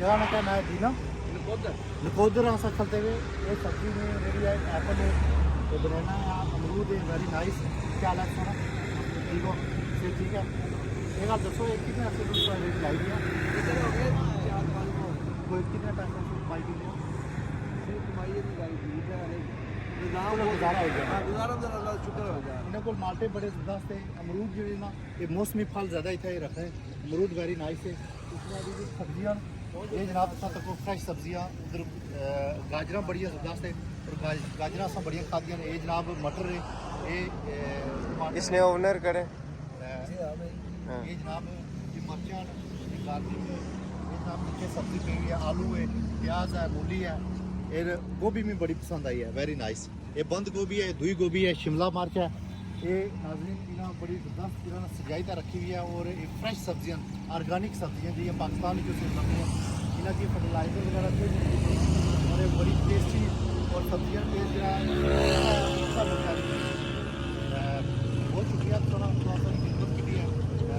जगह का नाम है दीना नकोदर अस चलते हुए ये सब्जी में जी है एप्पल है तो बनाना है अमरूद है वेरी नाइस। क्या हाल है सोना ठीक हो फिर ठीक है एक आप दसो एक कितने रेट लाई दिया कोई कितने पैसे कमाई की गुजारा हो गया इन्होंने को माल्टे बड़े ज़बरदस्त है अमरूद जो ना ये मौसमी फल ज़्यादा इतना ही रखा है अमरूद वेरी नाइस है। उसके बाद सब्जियाँ ये जनाब तक फ्रेश सब्जियाँ उधर गाजर बढ़िया ज़बरदस्त है और गाजर सब बढ़िया खादियाँ ये जनाब मटर है ये इसने ओनर करे ये जनाब ये मिर्चा ये गाजर है ये जनाब नीचे सब्जी पे है आलू है प्याज है मूली है और गोभी में बड़ी पसंद आई है वेरी नाइस। ये बंद गोभी है दुई गोभी है शिमला मिर्च है ये नाज़रीन इन्हें बड़ी ज़बरदस्त इन्होंने सजाईता रखी हुई है और एक फ्रेश सब्जियाँ ऑर्गेनिक सब्जियाँ जो पाकिस्तान की से बनती हैं इन्हें की फर्टिलाइजर वगैरह कोई और बड़ी टेस्टी और सब्जियाँ टेस्ट बहुत शुक्रिया थोड़ा खिदमत की है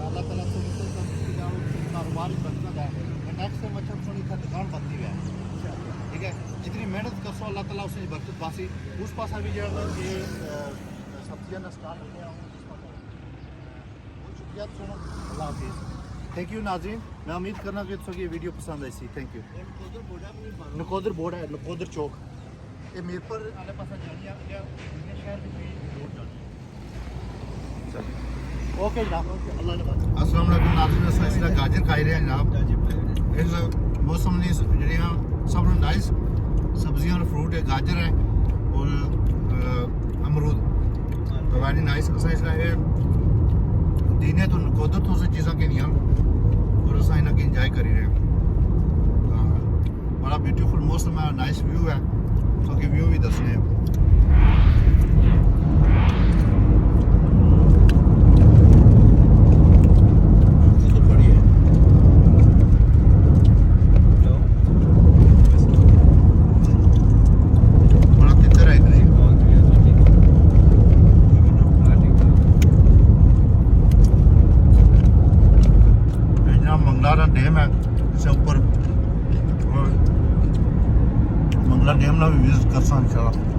अल्लाह ताला से कारोबार बनता है नेक्स्ट टाइम अच्छा थोड़ी दुकान बनती है ठीक है जितनी मेहनत करसो अल्लाह ताला उसने बरकत बासी उस पास भी जो ये सब्जियां ना स्टार्ट हो गया बहुत शुक्रिया सुनो अल्लाह हाफिज़ थैंक यू नाज़रीन मैं उम्मीद करना कि ये वीडियो पसंद आई सी थैंक यू। नकोदर बोर्ड है नकोदर चौक ये मीरपुर आले पास जानी शहर में रोड जानी ओके जनाब अल्लाह ने बात अस्सलाम वालेकुम नाज़रीन इसला गाजर खाई रहे हैं जनाब इस मौसम ने जड़ियाँ सब नाइस सब्जियां और फ्रूट है गाजर है और अमरूद तो वेरी नाइस असा इसलिए दीने तो नकोदर तो से चीज़ा के नहीं और असा इन्हें की इंजॉय करी रहे बड़ा ब्यूटीफुल मौसम है नाइस व्यू है तो कि व्यू भी दसने डैम है इससे ऊपर मंगला डैम ना भी विजिट कर सकते हैं इंशाल्लाह।